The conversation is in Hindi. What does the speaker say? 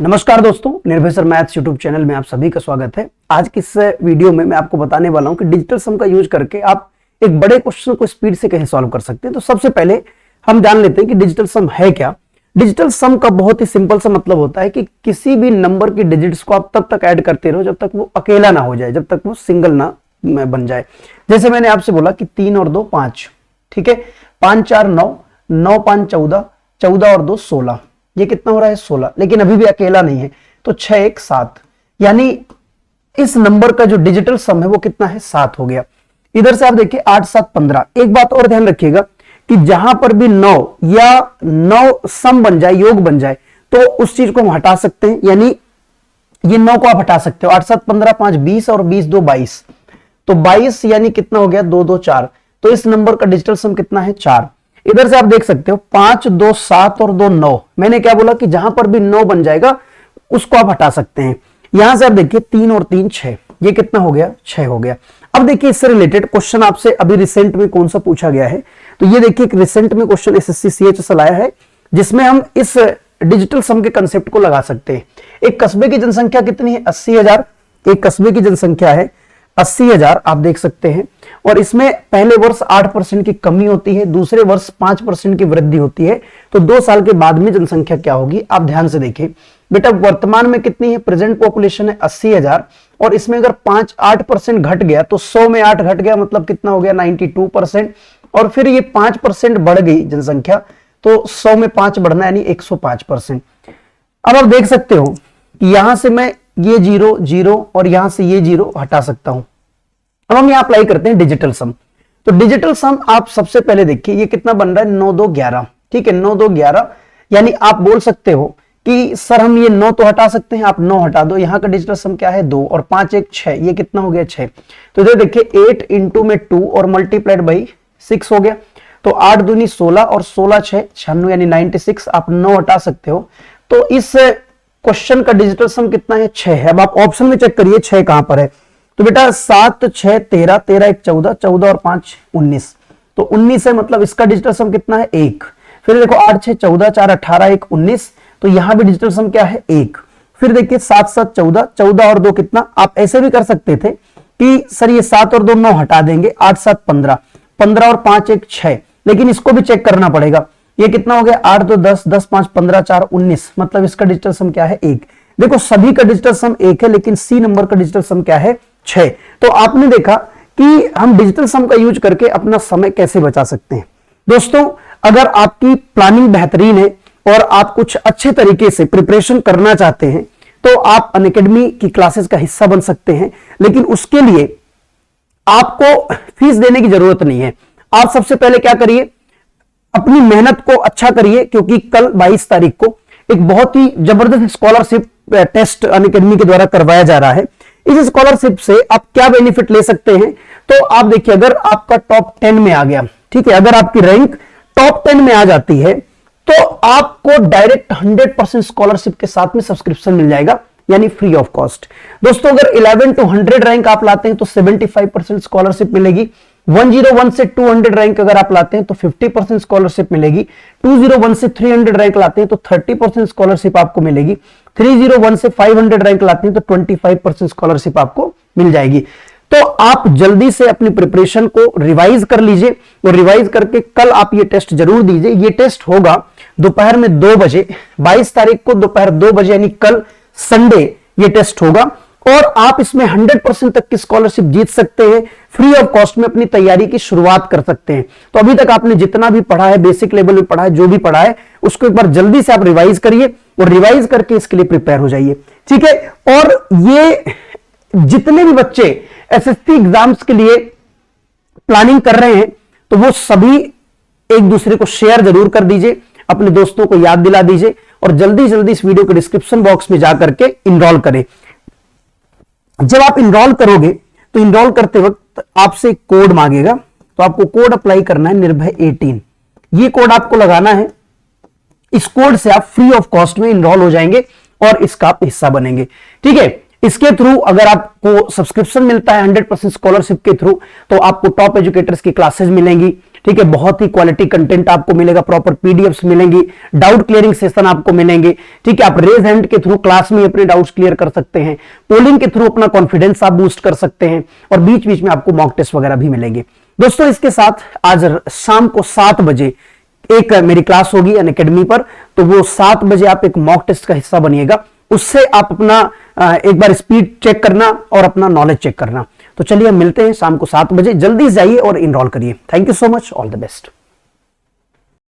नमस्कार दोस्तों, निर्भय सर मैथ्स यूट्यूब चैनल में आप सभी का स्वागत है। आज की इस वीडियो में मैं आपको बताने वाला हूं कि डिजिटल सम का यूज करके आप एक बड़े क्वेश्चन को स्पीड से कैसे सॉल्व कर सकते हैं। तो सबसे पहले हम जान लेते हैं कि डिजिटल सम है क्या। डिजिटल सम का बहुत ही सिंपल सा मतलब होता है कि किसी भी नंबर की डिजिट्स को आप तब तक ऐड करते रहो जब तक वो अकेला ना हो जाए, जब तक वो सिंगल ना बन जाए। जैसे मैंने आपसे बोला कि 3 और 2 5, ठीक है, 5 4 9, 9 5 14, 14 और 2 16, ये कितना हो रहा है 16, लेकिन अभी भी अकेला नहीं है तो 6 1 7, यानी इस नंबर का जो डिजिटल सम है वो कितना है 7 हो गया। इधर से आप देखिए 8 7 15। एक बात और ध्यान रखिएगा कि जहां पर भी 9 या 9 सम बन जाए, योग बन जाए, तो उस चीज को हम हटा सकते हैं, यानी ये 9 को आप हटा सकते हो। 8 7 15, 5 20 और 20 2 22, तो 22 यानी कितना हो गया 2 2 4, तो इस नंबर का डिजिटल सम कितना है 4। इधर से आप देख सकते हो 5 2 7 और 2 9, मैंने क्या बोला कि जहां पर भी 9 बन जाएगा उसको आप हटा सकते हैं। यहां से आप देखिए 3 और 3 6, ये कितना हो गया 6 हो गया। अब देखिए इससे रिलेटेड क्वेश्चन आपसे अभी रिसेंट में कौन सा पूछा गया है, तो ये देखिए एक रिसेंट में क्वेश्चन एसएससी सीएचएसएल आया है जिसमें हम इस डिजिटल सम के कंसेप्ट को लगा सकते हैं। एक कस्बे की जनसंख्या कितनी है 80,000, एक कस्बे की जनसंख्या है 80,000 आप देख सकते हैं, और इसमें पहले वर्ष 8% की कमी होती है, दूसरे वर्ष 5% की वृद्धि होती है, तो 2 साल के बाद में जनसंख्या क्या होगी आप ध्यान से देखिए। बेटा वर्तमान में कितनी है, प्रेजेंट पॉपुलेशन है 80,000, और इसमें अगर 8% घट गया तो 100 में 8 घट गया, मतलब कितना हो गया 92%, और फिर ये 5% बढ़ गई जनसंख्या, तो 100 में 5 बढ़ना यानी 105%। अब आप देख सकते हो कि यहां से मैं ये 0 0 और यहां से ये 0 हटा सकता हूं। अब हम यहां अप्लाई करते हैं डिजिटल सम। तो डिजिटल सम आप सबसे पहले देखिए ये कितना बन रहा है 9 2 11, ठीक है, 9 2 11, यानी आप बोल सकते हो कि सर हम ये 9 तो हटा सकते हैं, आप 9 हटा दो, यहां का डिजिटल सम क्या है 2, और 5 1 6, ये कितना हो गया 6। तो इधर देखिए 8 इंटू में 2 और मल्टीप्लाइड बाई 6 हो गया, तो 8 दूनी 16 और 16 6 96 यानी 96, आप 9 हटा सकते हो। तो इस क्वेश्चन का डिजिटल सम कितना है 6 है। अब आप ऑप्शन में चेक करिए 6 कहां पर है, तो बेटा 7 6 13, 13 1 14, 14 और 5 19, तो 19 है, मतलब इसका डिजिटल सम कितना है 1। फिर देखो 8 6 14, 4 18 1 19, तो यहां भी डिजिटल सम क्या है 1। फिर देखिए 7 7 14, 14 और 2 कितना, आप ऐसे भी कर सकते थे कि सर ये 7 और 2 9 हटा देंगे, 8 7 15, 15 और 5 1 6, लेकिन इसको भी चेक करना पड़ेगा, ये कितना हो गया 8 2 10, 10 5 15, 4 19, मतलब इसका डिजिटल सम क्या है 1। देखो सभी का डिजिटल सम 1 है, लेकिन सी नंबर का डिजिटल सम क्या है 6। तो आपने देखा कि हम डिजिटल सम का यूज करके अपना समय कैसे बचा सकते हैं। दोस्तों अगर आपकी प्लानिंग बेहतरीन है और आप कुछ अच्छे तरीके से प्रिपरेशन करना चाहते हैं तो आप अनअकैडमी की क्लासेस का हिस्सा बन सकते हैं, लेकिन उसके लिए आपको फीस देने की जरूरत नहीं है। आप सबसे पहले क्या करिए, अपनी मेहनत को अच्छा करिए, क्योंकि कल 22 तारीख को एक बहुत ही जबरदस्त स्कॉलरशिप टेस्ट अनअकैडमी के द्वारा करवाया जा रहा है। इस स्कॉलरशिप से आप क्या बेनिफिट ले सकते हैं, तो आप देखिए अगर आपका टॉप 10 में आ गया, ठीक है, अगर आपकी रैंक टॉप 10 में आ जाती है तो आपको डायरेक्ट 100% स्कॉलरशिप के साथ में सब्सक्रिप्शन मिल जाएगा, यानी फ्री ऑफ कॉस्ट। दोस्तों अगर 11 to 100 रैंक आप लाते हैं तो 75% स्कॉलरशिप मिलेगी। 101 से 200 रैंक अगर आप लाते हैं तो 50% स्कॉलरशिप मिलेगी। 201 से 300 रैंक लाते हैं तो 30% स्कॉलरशिप आपको मिलेगी। 301 से 500 रैंक लाते हैं तो 25% स्कॉलरशिप आपको मिल जाएगी। तो आप जल्दी से अपनी प्रिपरेशन को रिवाइज कर लीजिए, और रिवाइज करके कल आप ये टेस्ट जरूर दीजिए। ये टेस्ट होगा दोपहर में 2 बजे, 22 तारीख को दोपहर 2 बजे, यानी कल संडे ये टेस्ट होगा, और आप इसमें 100% तक की स्कॉलरशिप जीत सकते हैं। फ्री ऑफ कॉस्ट में अपनी तैयारी की शुरुआत कर सकते हैं। तो अभी तक आपने जितना भी पढ़ा है, बेसिक लेवल में पढ़ा है, जो भी पढ़ा है, उसको एक बार जल्दी से आप रिवाइज करिए, और रिवाइज करके इसके लिए प्रिपेयर हो जाइए, ठीक है। और ये जितने भी बच्चे एसएससी एग्जाम्स के लिए प्लानिंग कर रहे हैं तो वो सभी एक दूसरे को शेयर जरूर कर दीजिए, अपने दोस्तों को याद दिला दीजिए, और जल्दी जल्दी इस वीडियो के डिस्क्रिप्शन बॉक्स में जाकर के इनरोल करें। जब आप इनरोल करोगे तो इनरोल करते वक्त आपसे एक कोड मांगेगा, तो आपको कोड अप्लाई करना है निर्भय 18, ये कोड आपको लगाना है। इस कोड से आप फ्री ऑफ कॉस्ट में इनरोल हो जाएंगे और इसका आप हिस्सा बनेंगे, ठीक है। इसके थ्रू अगर आपको सब्सक्रिप्शन मिलता है 100% स्कॉलरशिप के थ्रू, तो आपको टॉप एजुकेटर्स की क्लासेस मिलेंगी, ठीक है, बहुत ही क्वालिटी कंटेंट आपको मिलेगा, प्रॉपर पीडीएफ्स मिलेंगी, डाउट क्लियरिंग सेशन आपको मिलेंगे। ठीक है, आप रेज हैंड के थ्रू क्लास में अपने डाउट्स क्लियर कर सकते हैं, पोलिंग के थ्रू अपना कॉन्फिडेंस आप बूस्ट कर सकते हैं, और बीच बीच में आपको मॉक टेस्ट वगैरह भी मिलेंगे। दोस्तों, इसके साथ आज शाम को 7 बजे एक मेरी क्लास होगी अनअकैडमी पर, तो वो 7 बजे आप एक मॉक टेस्ट का हिस्सा बनिएगा, उससे आप अपना एक बार स्पीड चेक करना और अपना नॉलेज चेक करना। तो चलिए हम मिलते हैं शाम को 7 बजे, जल्दी जाइए और इनरोल करिए। Thank you so much, all the best.